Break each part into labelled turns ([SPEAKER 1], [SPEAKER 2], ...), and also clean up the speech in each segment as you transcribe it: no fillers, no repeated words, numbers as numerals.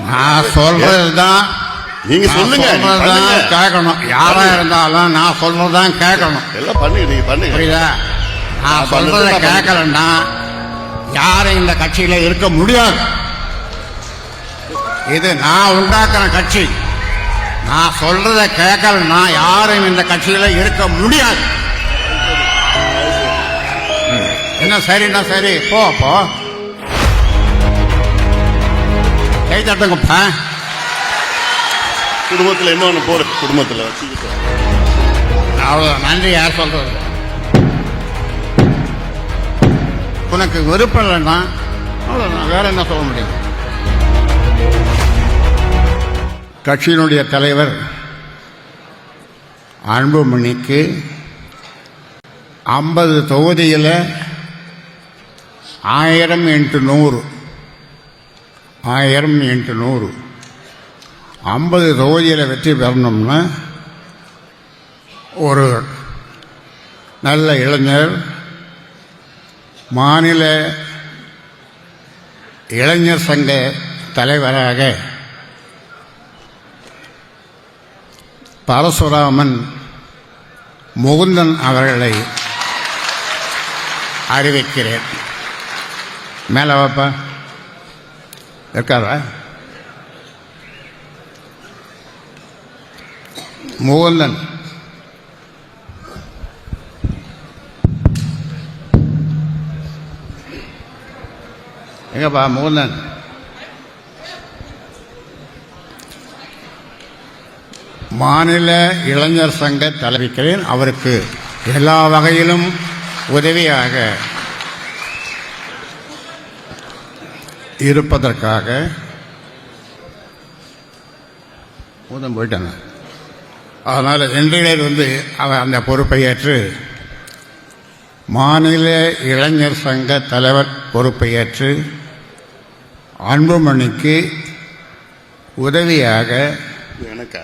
[SPEAKER 1] நான் சொல்றதுதான்
[SPEAKER 2] நீங்க சொல்லுங்க,
[SPEAKER 1] கேட்கணும். யாரா இருந்தாலும் நான் சொல்றதுதான் கேட்கணும்.
[SPEAKER 2] எல்லாம் பண்ணுங்க, நீங்க பண்ணுங்க.
[SPEAKER 1] புரியுதா? நான் சொல்றத கேட்கலன்னா யாரும் இந்த கட்சியில இருக்க முடியாது. இது நான் உண்டாக்குற கட்சி. நான் சொல்றத கேட்கலன்னா யாரும் இந்த கட்சியில இருக்க முடியாது. என்ன சரின்னா சரி, போ போ, கை தட்டுங்கப்பா.
[SPEAKER 2] குடும்பத்தில் இன்னொன்னு போற குடும்பத்தில்
[SPEAKER 1] அவ்வளோ நன்றி. யார் சொல்றது? உனக்கு விருப்பம் இல்லைன்னா அவ்வளோதான், வேற என்ன சொல்ல முடியும்? கட்சியினுடைய தலைவர் அன்புமணிக்கு 50 தொகுதியில் 1000 × 100 1000 × 100 50 தொகுதியில் வெற்றி பெறணும்னா ஒரு நல்ல இளைஞர் மாநில இளைஞர் சங்க தலைவராக பரசுராமன் முகுந்தன் அவர்களை அறிவிக்கிறேன். மேலே வாப்பா, இருக்காரா? முகுந்தன் எங்கப்பா? முகுந்தன் மாநில இளைஞர் சங்க தலைவிக்கிறேன். அவருக்கு எல்லா வகையிலும் உதவியாக இருப்பதற்காக முகுந்தன் போயிட்டாங்க. அதனால் இன்றையிலிருந்து அவர் அந்த பொறுப்பை ஏற்று மாநில இளைஞர் சங்க தலைவர் பொறுப்பை ஏற்று அன்புமணிக்கு உதவியாக.
[SPEAKER 2] எனக்கா?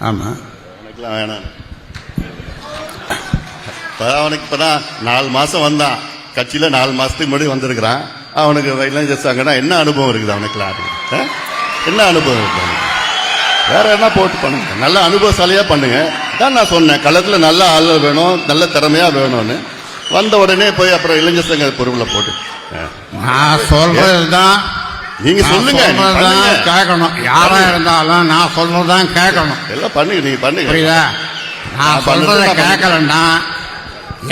[SPEAKER 1] ஆமாம்,
[SPEAKER 2] எனக்குலாம் வேணாம். அவனுக்கு இப்போதான் 4 மாதம் வந்தான் கட்சியில். 4 மாதத்துக்கு முன்னாடி வந்திருக்கிறான். அவனுக்கு இளைஞர் சங்கம்னா என்ன அனுபவம் இருக்குது அவனுக்குலாம்? என்ன அனுபவம் இருக்குது அவனுக்கு? வேற என்ன போட்டு பண்ணுங்க, நல்ல அனுபவசாலியா பண்ணுங்க. தான் நான் சொன்னேன், களத்தில் நல்ல ஆள் வேணும், நல்ல திறமையா வேணும்னு. வந்த உடனே போய் அப்புறம் இளைஞர் சங்க பொறுப்பில் போட்டு
[SPEAKER 1] நான் சொல்றதுதான்
[SPEAKER 2] நீங்க சொல்லுங்க,
[SPEAKER 1] கேட்கணும். யாரா இருந்தாலும் நான் சொல்றதுதான் கேட்கணும்.
[SPEAKER 2] எல்லாம் பண்ணுங்க, நீங்க பண்ணுங்க.
[SPEAKER 1] புரியுதா? நான் சொல்றத கேட்கலன்னா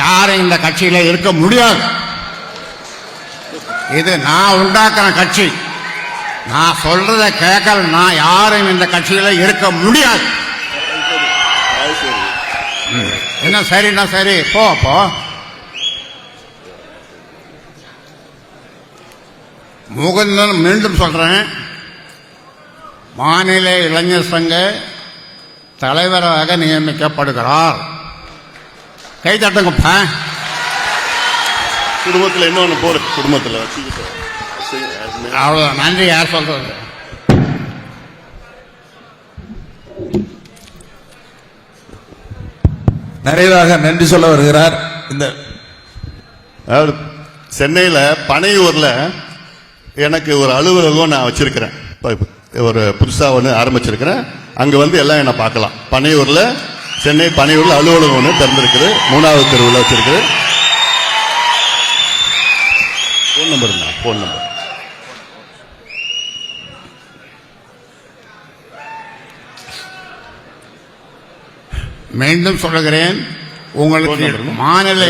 [SPEAKER 1] யாரும் இந்த கட்சியில இருக்க முடியாது. இது நான் உண்டாக்குற கட்சி. நான் சொல்றத கேட்கலன்னா யாரும் இந்த கட்சியில இருக்க முடியாது. என்ன சரின்னா சரி, போ போ. முகுந்தன் மீண்டும் சொல்றேன், மாநில இளைஞர் சங்க தலைவராக நியமிக்கப்படுகிறார். கை தட்டுங்கப்பா.
[SPEAKER 2] குடும்பத்தில் இன்னொன்னு போற குடும்பத்தில்
[SPEAKER 1] அவ்வளோ நன்றி. யார் சொல்றது?
[SPEAKER 3] நிறைவாக நன்றி சொல்ல வருகிறார். இந்த
[SPEAKER 2] சென்னையில் பனையூர்ல எனக்கு ஒரு அலுவலகம் நான் வச்சிருக்கிறேன். ஒரு புதுசாக ஒன்று ஆரம்பிச்சிருக்கிறேன். அங்கே வந்து எல்லாம் என்ன பார்க்கலாம். பனையூர்ல, சென்னை பனையூர்ல அலுவலகம் ஒன்று திறந்திருக்குது. 3வது தெருவில் வச்சிருக்குது. ஃபோன் நம்பர் என்ன? ஃபோன் நம்பர்
[SPEAKER 1] மீண்டும் சொல்லுகிறேன். உங்களுக்கு மாநில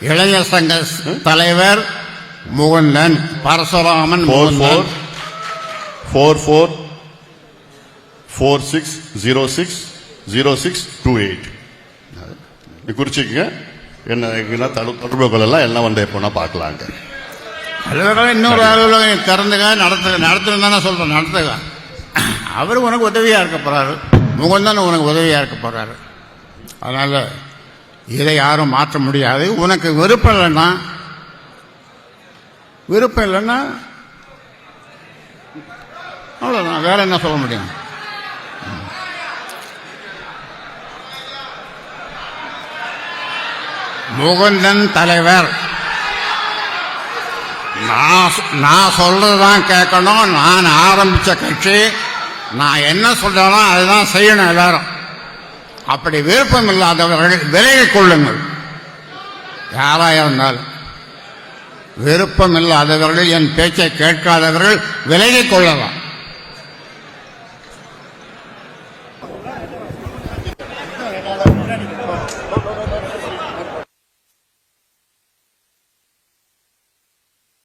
[SPEAKER 1] இளைஞர் சங்க தலைவர் முகுந்தன் பரசுராமன்.
[SPEAKER 2] 4446060628 குறிச்சிக்கங்க. என்ன தொடர்புகள் எல்லாம் வந்து எப்போனா பார்க்கலாங்க.
[SPEAKER 1] அலுவலகம் இன்னொரு அலுவலகம் திறந்துங்க, நடத்துங்க தானே சொல்றேன். நடத்துங்க. அவர் உனக்கு உதவியா இருக்க போறாரு. முகுந்தன் உனக்கு உதவியா இருக்க போறாரு. அதனால இதை யாரும் மாற்ற முடியாது. உனக்கு விருப்பம் இல்லைன்னா அவ்வளோதான், வேற என்ன சொல்ல முடியும்? முகுந்தன் தலைவர். நான் சொல்றதுதான் கேட்கணும். நான் ஆரம்பிச்ச கட்சி, நான் என்ன சொல்றேனோ அதுதான் செய்யணும் எல்லாரும். அப்படி விருப்பம் இல்லாதவர்கள் விலகிக் கொள்ளுங்கள். யாரா இருந்தாலும் விருப்பம் இல்லாதவர்கள், என் பேச்சை கேட்காதவர்கள் விலகிக் கொள்ளலாம்.